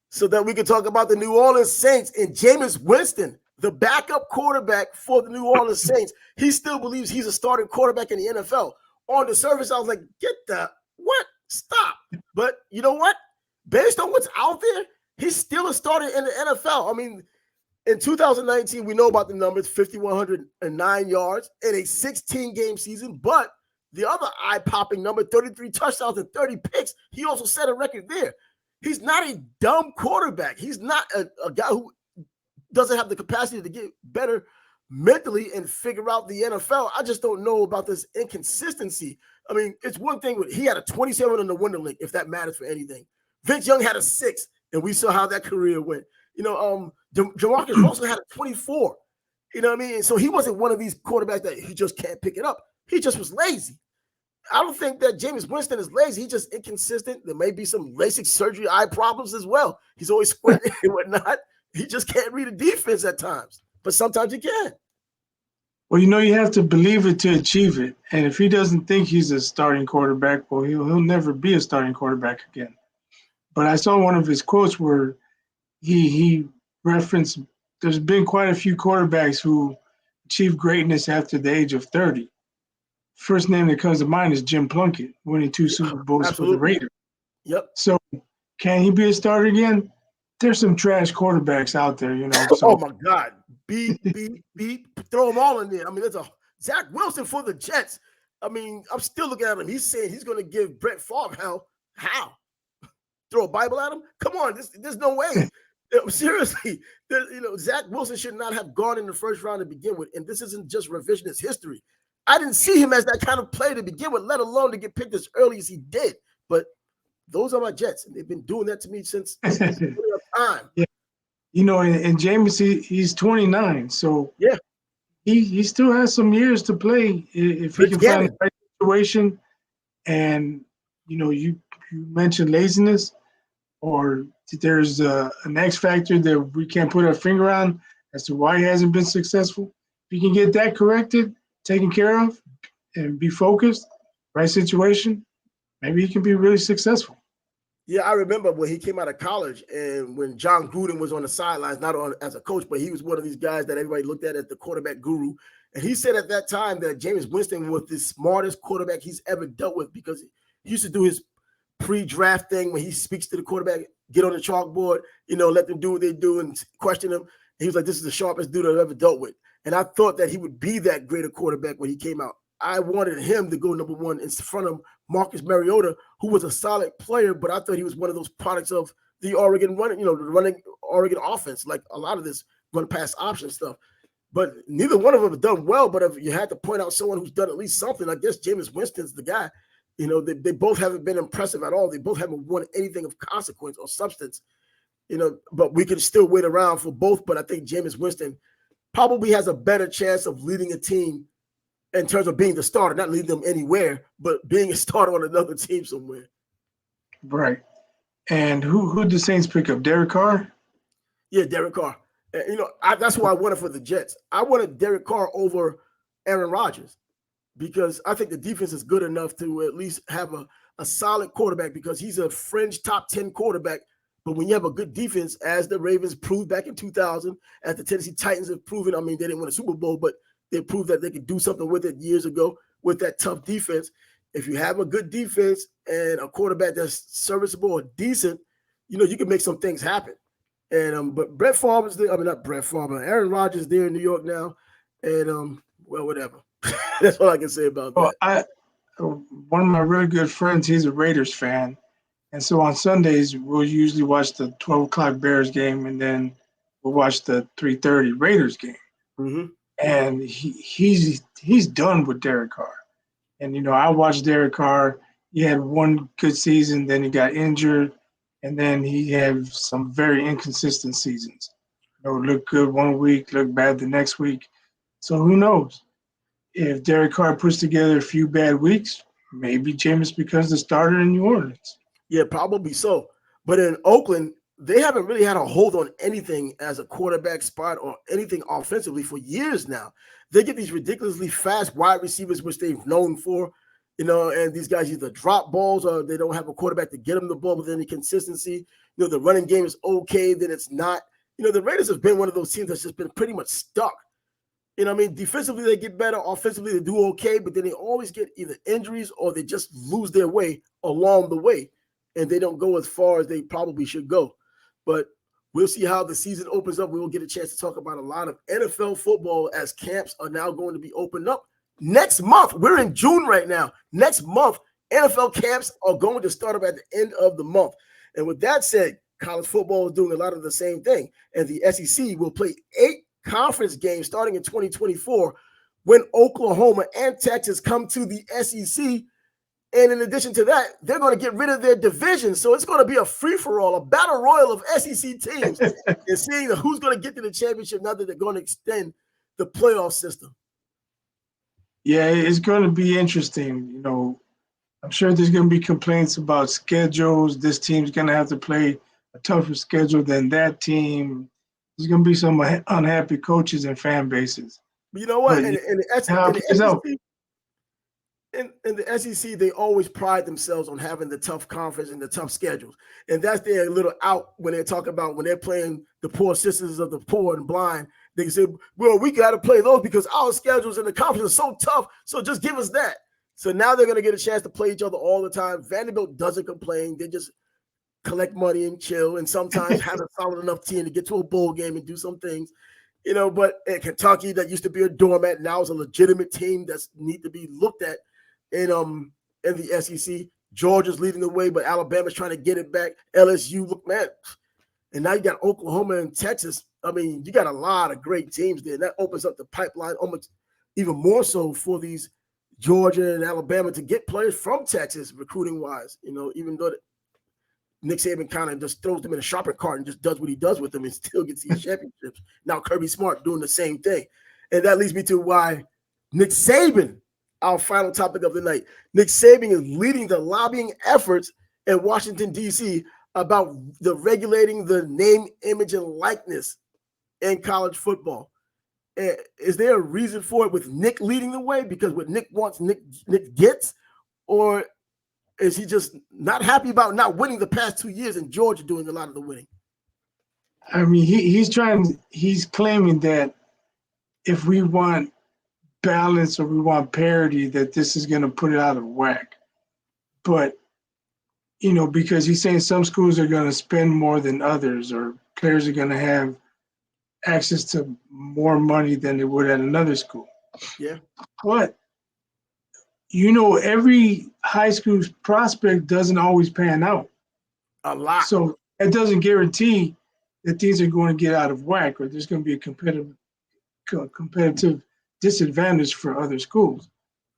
so that we can talk about the New Orleans Saints and Jameis Winston, the backup quarterback for the New Orleans Saints. He still believes he's a starting quarterback in the NFL. On the surface, I was like, what? Stop. But you know what? Based on what's out there, he's still a starter in the NFL. I mean, in 2019, we know about the numbers, 5,109 yards in a 16-game season, but the other eye-popping number, 33 touchdowns and 30 picks, he also set a record there. He's not a dumb quarterback. He's not a guy who doesn't have the capacity to get better mentally and figure out the NFL. I just don't know about this inconsistency. I mean, it's one thing. He had a 27 on the window link, if that matters for anything. Vince Young had a 6, and we saw how that career went. Jamarcus Russell had a 24. You know what I mean? So he wasn't one of these quarterbacks that he just can't pick it up. He just was lazy. I don't think that Jameis Winston is lazy. He's just inconsistent. There may be some LASIK surgery eye problems as well. He's always squinting and whatnot. He just can't read a defense at times, but sometimes he can. Well, you have to believe it to achieve it. And if he doesn't think he's a starting quarterback, well, he'll never be a starting quarterback again. But I saw one of his quotes where he referenced there's been quite a few quarterbacks who achieved greatness after the age of 30. First name that comes to mind is Jim Plunkett, winning 2 Super Bowls for the Raiders. Yep. So can he be a starter again? There's some trash quarterbacks out there, So. Oh, my God. Beep, throw them all in there. I mean, there's a Zach Wilson for the Jets. I mean, I'm still looking at him. He's saying he's going to give Brett Favre hell. How? Throw a Bible at him? Come on. There's no way. Seriously, Zach Wilson should not have gone in the first round to begin with. And this isn't just revisionist history. I didn't see him as that kind of player to begin with, let alone to get picked as early as he did. But those are my Jets, and they've been doing that to me since time. Yeah. And Jameis, he's 29, so yeah, he still has some years to play if he can find the right situation. And you mentioned laziness, or there's an X factor that we can't put our finger on as to why he hasn't been successful. If you can get that corrected, taken care of, and be focused, right situation, maybe he can be really successful. Yeah, I remember when he came out of college and when John Gruden was on the sidelines, not as a coach, but he was one of these guys that everybody looked at as the quarterback guru. And he said at that time that Jameis Winston was the smartest quarterback he's ever dealt with, because he used to do his pre-draft thing when he speaks to the quarterback, get on the chalkboard, let them do what they do and question them. And he was like, this is the sharpest dude I've ever dealt with. And I thought that he would be that greater quarterback when he came out. I wanted him to go number 1 in front of Marcus Mariota, who was a solid player, but I thought he was one of those products of the Oregon running Oregon offense, like a lot of this run pass option stuff. But neither one of them have done well. But if you had to point out someone who's done at least something, I guess Jameis Winston's the guy. They both haven't been impressive at all. They both haven't won anything of consequence or substance. But we can still wait around for both. But I think Jameis Winston probably has a better chance of leading a team in terms of being the starter, not leading them anywhere, but being a starter on another team somewhere. Right. And who did the Saints pick up? Derek Carr? Yeah, Derek Carr. That's who I wanted for the Jets. I wanted Derek Carr over Aaron Rodgers because I think the defense is good enough to at least have a solid quarterback, because he's a fringe top 10 quarterback. But when you have a good defense, as the Ravens proved back in 2000, as the Tennessee Titans have proven, I mean, they didn't win a Super Bowl, but they proved that they could do something with it years ago with that tough defense. If you have a good defense and a quarterback that's serviceable or decent, you can make some things happen. And but Brett Favre is there. I mean, not Brett Favre, but Aaron Rodgers is there in New York now. And well, whatever. That's all I can say about that. One of my really good friends, he's a Raiders fan. And so on Sundays, we'll usually watch the 12 o'clock Bears game, and then we'll watch the 3:30 Raiders game. Mm-hmm. And he's done with Derek Carr. And, I watched Derek Carr. he had one good season, then he got injured, and then he had some very inconsistent seasons. Look good one week, look bad the next week. So who knows? If Derek Carr puts together a few bad weeks, maybe Jameis becomes the starter in New Orleans. Yeah, probably so. But in Oakland, they haven't really had a hold on anything as a quarterback spot or anything offensively for years now. They get these ridiculously fast wide receivers, which they've known for, and these guys either drop balls or they don't have a quarterback to get them the ball with any consistency. The running game is okay, then it's not. The Raiders have been one of those teams that's just been pretty much stuck. Defensively, they get better. Offensively, they do okay, but then they always get either injuries or they just lose their way along the way, and they don't go as far as they probably should go. But we'll see how the season opens up. We will get a chance to talk about a lot of NFL football as camps are now going to be opened up next month. We're in June right now. Next month, NFL camps are going to start up at the end of the month. And with that said, college football is doing a lot of the same thing, and the SEC will play 8 conference games starting in 2024 when Oklahoma and Texas come to the SEC. And in addition to that, they're going to get rid of their division. So it's going to be a free-for-all, a battle royal of SEC teams and seeing who's going to get to the championship now that they're going to extend the playoff system. Yeah, it's going to be interesting. I'm sure there's going to be complaints about schedules. This team's going to have to play a tougher schedule than that team. There's going to be some unhappy coaches and fan bases. But you know what? In the SEC, they always pride themselves on having the tough conference and the tough schedules. And that's their little out when they talk about when they're playing the poor sisters of the poor and blind. They say, well, we got to play those because our schedules in the conference are so tough. So just give us that. So now they're going to get a chance to play each other all the time. Vanderbilt doesn't complain. They just collect money and chill, and sometimes have a solid enough team to get to a bowl game and do some things, but in Kentucky, that used to be a doormat, now is a legitimate team that's need to be looked at in the SEC. Georgia's leading the way, but Alabama's trying to get it back. LSU, look, man, and now you got Oklahoma and Texas. You got a lot of great teams there. That opens up the pipeline almost even more so for these Georgia and Alabama to get players from Texas recruiting wise, even though Nick Saban kind of just throws them in a shopping cart and just does what he does with them and still gets these championships. Now Kirby Smart doing the same thing. And that leads me to why Nick Saban, our final topic of the night, Nick Saban is leading the lobbying efforts in Washington, D.C. about the regulating the name, image, and likeness in college football. Is there a reason for it with Nick leading the way? Because what Nick wants, Nick gets? Or is he just not happy about not winning the past 2 years and Georgia doing a lot of the winning? He's claiming that if we want balance or we want parity, that this is going to put it out of whack. But, because he's saying some schools are going to spend more than others, or players are going to have access to more money than they would at another school. Yeah. But every high school prospect doesn't always pan out. A lot. So it doesn't guarantee that things are going to get out of whack or there's going to be a competitive disadvantage for other schools.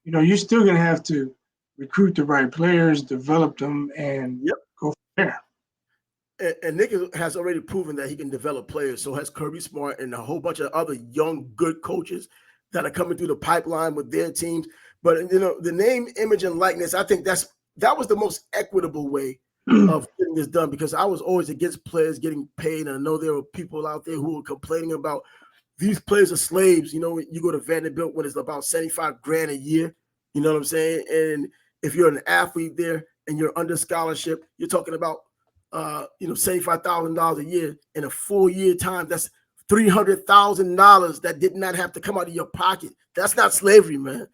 You're still going to have to recruit the right players, develop them, and go from there. And Nick has already proven that he can develop players. So has Kirby Smart and a whole bunch of other young, good coaches that are coming through the pipeline with their teams. But, the name, image, and likeness, I think that was the most equitable way of getting this done, because I was always against players getting paid. And I know there were people out there who were complaining about these players are slaves. You go to Vanderbilt when it's about $75,000 a year. You know what I'm saying? And if you're an athlete there and you're under scholarship, you're talking about, $75,000 a year in a 4-year time. That's $300,000 that did not have to come out of your pocket. That's not slavery, man.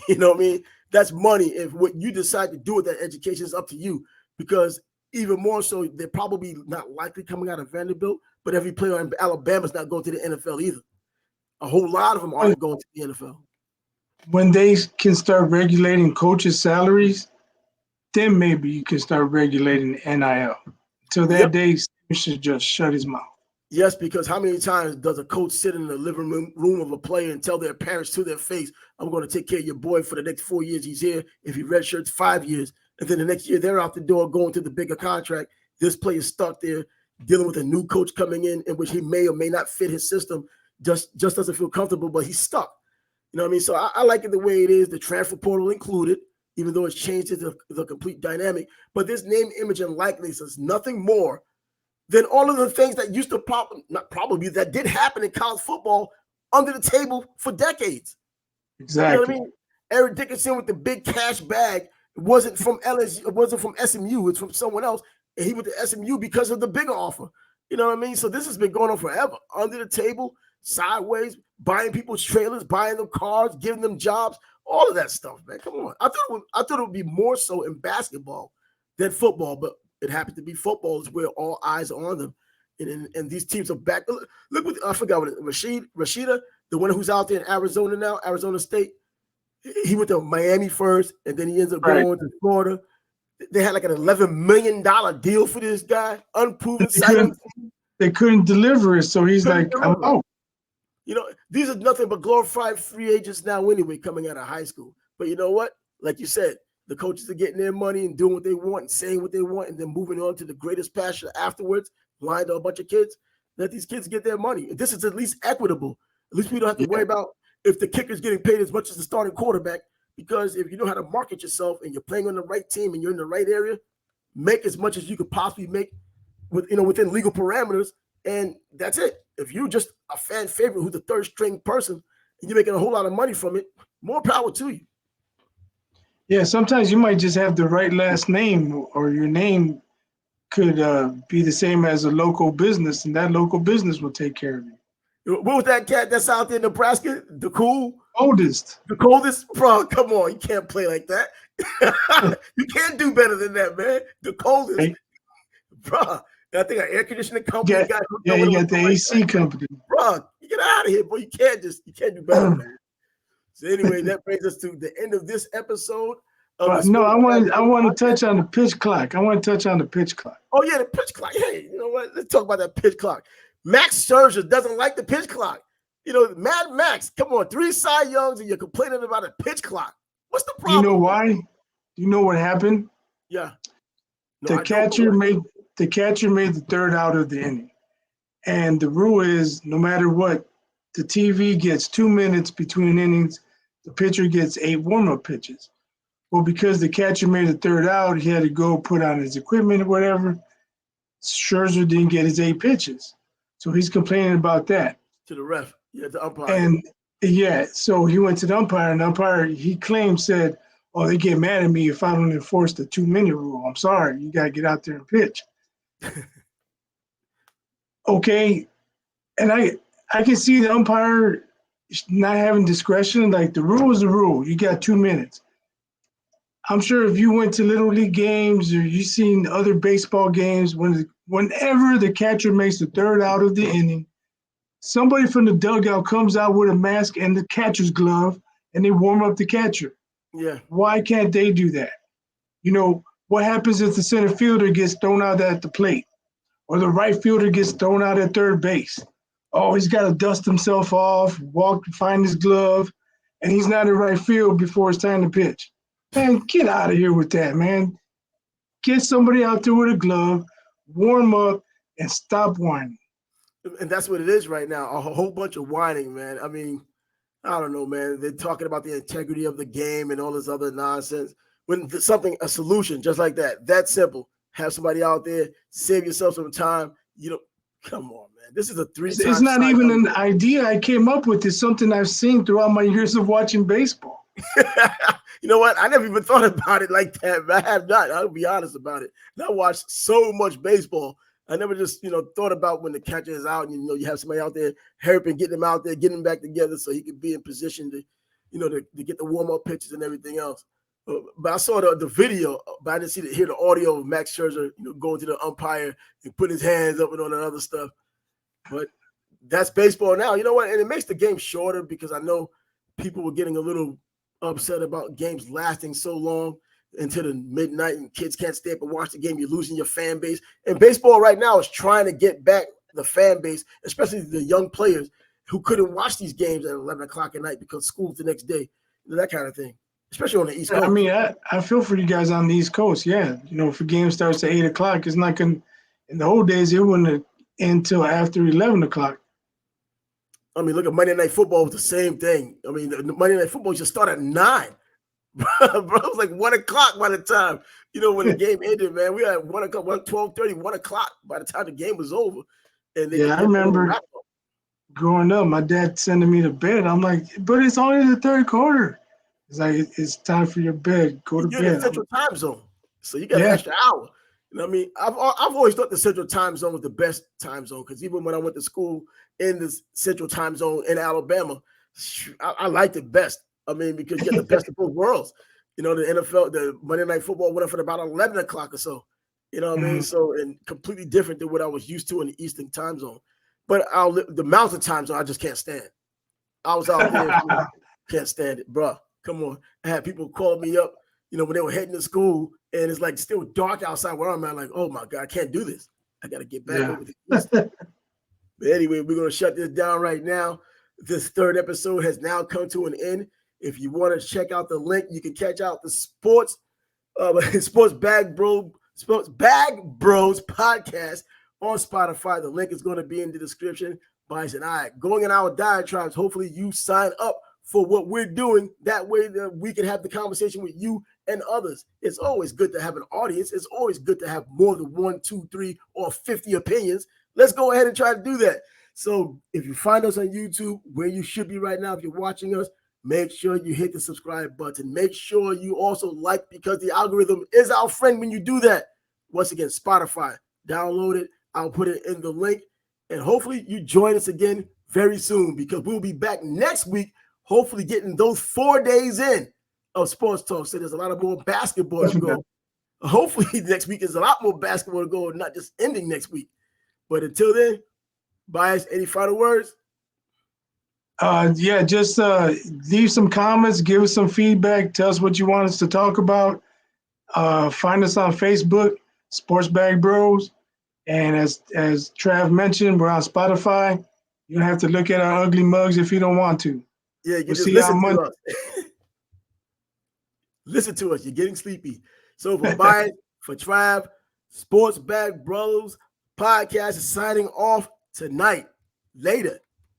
You know what I mean? That's money. If what you decide to do with that education is up to you, because even more so, they're probably not likely coming out of Vanderbilt, but every player in Alabama's not going to the NFL either. A whole lot of them aren't going to the NFL. When they can start regulating coaches' salaries, then maybe you can start regulating NIL. Until that day, you should just shut his mouth. Yes, because how many times does a coach sit in the living room of a player and tell their parents to their face, I'm going to take care of your boy for the next 4 years he's here. If he redshirts 5 years, And then the next year they're out the door going to the bigger contract. This player's stuck there dealing with a new coach coming in which he may or may not fit his system, just doesn't feel comfortable, but he's stuck. You know what I mean? So I like it the way it is, the transfer portal included, even though it's changed the complete dynamic. But this name, image, and likeness is nothing more than all of the things that used to that did happen in college football under the table for decades. Exactly. You know what I mean? Eric Dickerson with the big cash bag wasn't from LSU, it wasn't from SMU, it's from someone else. And he went to SMU because of the bigger offer. You know what I mean? So this has been going on forever. Under the table, sideways, buying people's trailers, buying them cars, giving them jobs, all of that stuff, man. Come on. I thought it would be more so in basketball than football, but it happened to be football is where all eyes are on them. And these teams are back. Look what I forgot what it Rashida, the one who's out there in Arizona now, Arizona State. He went to Miami first, and then he ends up going to Florida. They had like an $11 million deal for this guy, unproven. They couldn't deliver it, so he's like, I'm out. You know, these are nothing but glorified free agents now anyway, coming out of high school. But you know what? Like you said, the coaches are getting their money and doing what they want and saying what they want and then moving on to the greatest passion afterwards, lying to a bunch of kids. Let these kids get their money. This is at least equitable. At least we don't have to worry about if the kicker's getting paid as much as the starting quarterback. Because if you know how to market yourself and you're playing on the right team and you're in the right area, make as much as you could possibly make within legal parameters, and that's it. If you're just a fan favorite who's the third string person and you're making a whole lot of money from it, more power to you. Yeah, sometimes you might just have the right last name, or your name could be the same as a local business, and that local business will take care of you. What was that cat that's out there in Nebraska? The coldest, bro. Come on, you can't play like that. You can't do better than that, man. The coldest, hey. Bro. I think an air conditioning company. You got the AC company, bro. You get out of here, boy. You can't do better, man. So anyway, that brings us to the end of this episode. I want to touch on the pitch clock. Oh yeah, the pitch clock. Hey, you know what? Let's talk about that pitch clock. Max Scherzer doesn't like the pitch clock. You know, Mad Max, come on, 3 Cy Youngs and you're complaining about a pitch clock. What's the problem? You know why? You know what happened? Yeah. No, the catcher made the third out of the inning. And the rule is no matter what, the TV gets 2 minutes between innings, the pitcher gets 8 warm-up pitches. Well, because the catcher made the third out, he had to go put on his equipment or whatever. Scherzer didn't get his 8 pitches. So he's complaining about that. To the ref, the umpire. And so he went to the umpire, and the umpire, he said, oh, they get mad at me if I don't enforce the 2-minute rule. I'm sorry, you got to get out there and pitch. Okay, and I can see the umpire not having discretion. Like, the rule is the rule. You got 2 minutes. I'm sure if you went to Little League games or you seen other baseball games, whenever the catcher makes the third out of the inning, somebody from the dugout comes out with a mask and the catcher's glove, and they warm up the catcher. Yeah. Why can't they do that? You know, what happens if the center fielder gets thrown out at the plate or the right fielder gets thrown out at third base? Oh, he's got to dust himself off, find his glove, and he's not in right field before it's time to pitch. Man, get out of here with that, man. Get somebody out there with a glove, warm up, and stop whining. And that's what it is right now, a whole bunch of whining, man. I mean, I don't know, man. They're talking about the integrity of the game and all this other nonsense. When a solution just like that simple, have somebody out there, save yourself some time. You know, come on, man. This is a 3-time. It's not even an idea I came up with. It's something I've seen throughout my years of watching baseball. You know what? I never even thought about it like that. I have not. I'll be honest about it. And I watched so much baseball. I never just, thought about when the catcher is out and, you have somebody out there helping, getting him out there, getting him back together so he could be in position to, to get the warm-up pitches and everything else. But I saw the video, but I didn't hear the audio of Max Scherzer, going to the umpire and putting his hands up and all that other stuff. But that's baseball now. You know what? And it makes the game shorter because I know people were getting a little upset about games lasting so long into the midnight and kids can't stay up and watch the game. You're losing your fan base. And baseball right now is trying to get back the fan base, especially the young players who couldn't watch these games at 11 o'clock at night because school's the next day, that kind of thing. especially on the East Coast. I mean, I feel for you guys on the East Coast. Yeah, if a game starts at 8 o'clock, it's not going to. In the old days, it wouldn't end until after 11 o'clock. I mean, look at Monday Night Football was the same thing. I mean, the Monday Night Football just started at 9. Bro, it was like 1 o'clock by the time, when the game ended, man. We had 1 o'clock, 12:30, 1 o'clock by the time the game was over. And I remember growing up, my dad sending me to bed. I'm like, but it's only the third quarter. It's like, it's time for your bed. Go to bed. You're in the Central Time Zone, so you got an extra hour. You know what I mean? I've always thought the Central Time Zone was the best time zone, because even when I went to school in the Central Time Zone in Alabama, I liked it best. I mean, because you get the best of both worlds. The NFL, the Monday Night Football went up at about 11 o'clock or so. You know what I mean? So, and completely different than what I was used to in the Eastern Time Zone. But the Mountain Time Zone, I just can't stand. I was out there, can't stand it, bro. Come on. I had people call me up, when they were heading to school, and it's like still dark outside where I'm at. Like, oh my God, I can't do this. I got to get back over to the East. But anyway, we're going to shut this down right now. This third episode has now come to an end. If you want to check out the link, you can catch out the Sports Bag Bros podcast on Spotify. The link is going to be in the description. Bias and I going in our diatribes. Hopefully you sign up for what we're doing. That way that we can have the conversation with you and others. It's always good to have an audience. It's always good to have more than 1, 2, 3, or 50 opinions. Let's go ahead and try to do that. So if you find us on YouTube, where you should be right now, if you're watching us, make sure you hit the subscribe button. Make sure you also like, because the algorithm is our friend when you do that. Once again, Spotify, download it. I'll put it in the link. And hopefully you join us again very soon, because we'll be back next week, hopefully getting those 4 days in of sports talk. So there's a lot of more basketball to go. Hopefully next week is a lot more basketball to go, not just ending next week. But until then, Bias, any final words? Just leave some comments, give us some feedback, tell us what you want us to talk about. Find us on Facebook, Sports Bag Bros. And as Trav mentioned, we're on Spotify. You don't have to look at our ugly mugs if you don't want to. Yeah, you just listen to us. Listen to us. You're getting sleepy. So for Bias, for Trav, Sports Bag Bros podcast is signing off tonight. Later.